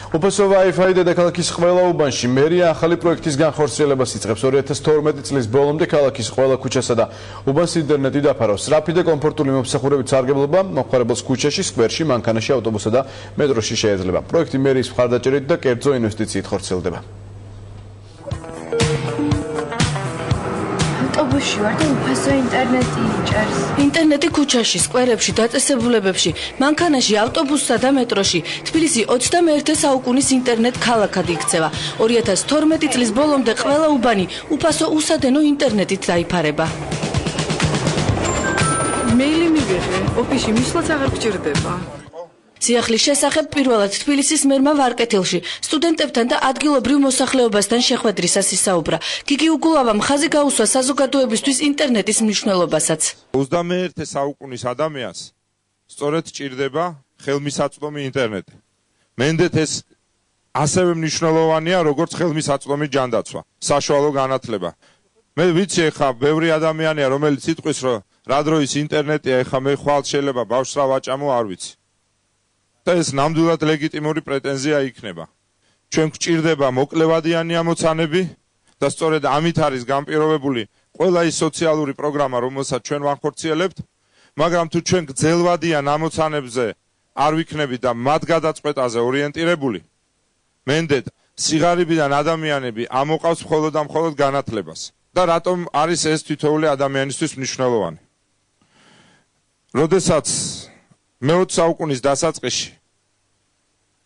უფასო Wi-Fi დედაქალაქის ყველა უბანში მერია ახალი პროექტის განხორციელებას იწყებს 2012 წლის ბოლომდე ქალაქის ყველა ქუჩასა და უბანს ინტერნეტი დაფარავს. სწრაფი და კომფორტული მომსახურებით სარგებლობა მომხმარებელს ქუჩაში, სკვერში, მანქანაში, ავტობუსსა და მეტროში შეიძლება. პროექტი მერიის მხარდაჭერით და კერძო ინვესტიციით ხორციელდება. ავტობუსში ვარ და უფასო ინტერნეტი ჭერს. ინტერნეტი ქუჩაში, სკვერებში, დაწესებულებებში, მანქანაში, ავტობუსსა და მეტროში. თბილისი 21 საუკუნის ინტერნეტ ქალაქად იქცევა. 2012 წლის ბოლომდე ყველა უბანი უფასო უსადენო ინტერნეტით დაიფარება. მეილი მივიღე, ოფისში მისვლაც აღარ გჭირდება. სიახლის შესახებ პირველად თბილისის მერმა ვარკეთილში სტუდენტებთან და ადგილობრივ მოსახლეობასთან შეხვედრისას ისაუბრა. გიგი უგულავამ ხაზი გაუსვა საზოგადოებისთვის ინტერნეტის მნიშვნელობასაც. 21 საუკუნის ადამიანს სწორედ ჭირდება ხელმისაწვდომი ინტერნეტი. მენდეთ ეს ასევე მნიშვნელოვანია, როგორც ხელმისაწვდომი ჯანდაცვა, საშუალო განათლება. მე ვიცი ხა ბევრი ადამიანია, რომელიც იტყვის, რომ რა დროის ინტერნეტია, ხა მე ხვალ შეიძლება ბავშვს რა ვაჭამო, არ ვიცი. და ეს ნამდვილად ლეგიტიმური პრეტენზია იქნება. ჩვენ გვჭირდება მოკლევადიანი ამოცანები და სწორედ ამით არის განპირობებული ყველა ის სოციალური პროგრამა, რომელსაც ჩვენ ვახორციელებთ, მაგრამ თუ ჩვენ გრძელვადიან ამოცანებზე არ ვიქნებით და მათ გადაწყვეტაზე ორიენტირებული, მენდეთ სიღარიბიდან ადამიანები ამოყავს მხოლოდ და მხოლოდ განათლებას. და რატომ არის ეს თითოეული ადამიანისთვის მნიშვნელოვანი? როდესაც მე-20 საუკუნის დასაწყისში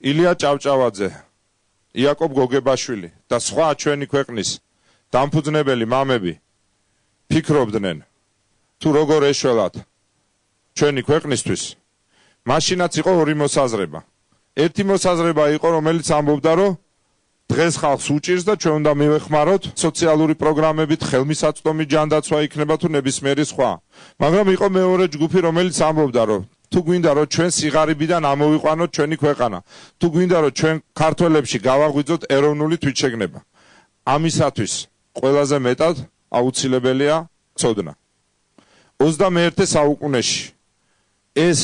ილია ჭავჭავაძე, იაკობ გოგებაშვილი და სხვა ჩვენი ქვეყნის დამფუძნებელი მამები ფიქრობდნენ თუ როგორ ეშველათ ჩვენი ქვეყნისთვის, მაშინაც იყო ორი მოსაზრება. ერთი მოსაზრება იყო, რომელიც ამბობდა, რომ დღეს ხალხს უჭირს და ჩვენ უნდა მივეხმაროთ სოციალური პროგრამებით, ხელმისაწვდომი ჯანდაცვა იქნება თუ ნებისმიერი სხვა. მაგრამ იყო მეორე ჯგუფი, რომელიც ამბობდა, რომ თუ გვინდა რომ ჩვენ სიღარიბიდან ამოვიყვანოთ ჩვენი ქვეყანა, თუ გვინდა რომ ჩვენ ქართველებში გავაღვიძოთ ეროვნული თვითშეგნება, ამისათვის ყველაზე მეტად აუცილებელია ცოდნა. 21 საუკუნეში ეს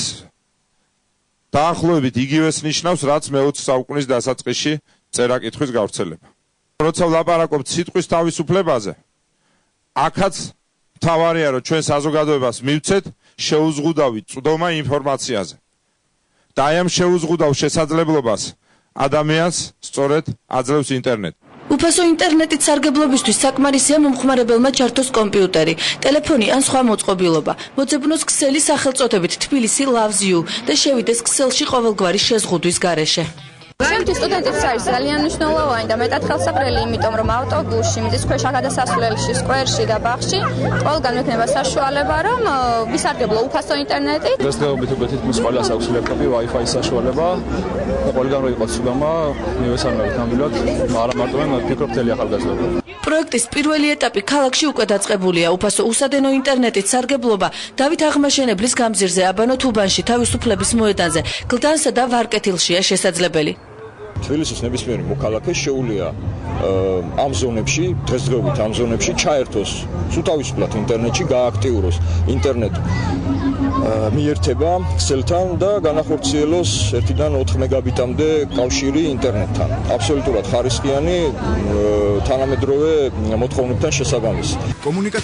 დაახლოებით იგივეს ნიშნავს, რაც მე-20 საუკუნის დასაწყისში წერა-კითხვის გავრცელება. როცა ვლაპარაკობთ სიტყვის თავისუფლებაზე, აქაც მთავარია, რომ ჩვენ საზოგადოებას მივცეთ შეუზღუდავი წვდომა ინფორმაციაზე. და აი ამ შეუზღუდავ შესაძლებლობას ადამიანს სწორედ აძლევს ინტერნეტი. უფასო ინტერნეტით სარგებლობისთვის საკმარისია მომხმარებელმა ჩართოს კომპიუტერი, ტელეფონი ან სხვა მოწყობილობა, მოძებნოს ქსელი სახელწოდებით თბილისი loves you და შევიდეს ქსელში ყოველგვარი შეზღუდვის გარეშე. Შემთხვევით სტუდენტებს არის ძალიან მნიშვნელოვანი და მეტად ხელსაყრელი, იმიტომ რომ ავტობუსში, მიწის ქვეშ გადასასვლელში, სკვერში და ბაღში ყველგან ექნება საშუალება, რომ ვისარგებლო უფასო ინტერნეტით. დღესდღეობით უკვე თითქმის ყველას აქვს ლეპტოპი, Wi-Fi საშუალება. ყველგან რო იყოს ცუდომა, მივესალმებით ნამდვილად, არა მარტო მე ვფიქრობ მთელი ახალგაზრდობა. პროექტის პირველი ეტაპი ქალაქში უკვე დაწყებულია. უფასო უსადენო ინტერნეტით სარგებლობა დავით აღმაშენებლის გამზირზე, აბანოთ უბანში, თავისუფლების მოედანზე, გლდანსა და ვარკეთილშია შესაძლებელი. თბილისის ნებისმიერი მოქალაქე შეუძლია ამ ზონებში, დღესდღეობით ამ ზონებში ჩაერთოს სუთავისუფლად ინტერნეტში, გააქტიუროს ინტერნეტ მიერთება ქსელთან და განახორციელოს 1-დან 4 მეგაბიტამდე კავშირი ინტერნეტთან. აბსოლუტურად ხარისხიანი თანამედროვე მოთხოვნებთან შესაბამისი.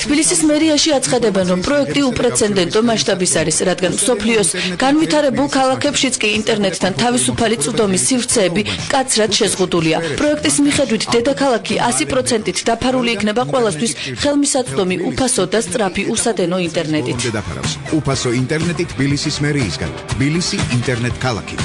თბილისის მერიაში აცხადებენ, რომ პროექტი უპრეცედენტო მასშტაბის არის, რადგან მსოფლიოს განვითარებულ ქალაქებშიც კი ინტერნეტთან თავისუფალი წვდომის სივრცეები კაცრად შეზღუდულია. პროექტის მიხედვით დედაქალაქი 100%-ით დაფარული იქნება ყველასთვის ხელმისაწვდომი უფასო და სწრაფი უსადენო ინტერნეტით. უფასო ინტერნეტი თბილისის მერიისგან. თბილისი ინტერნეტ ქალაქი.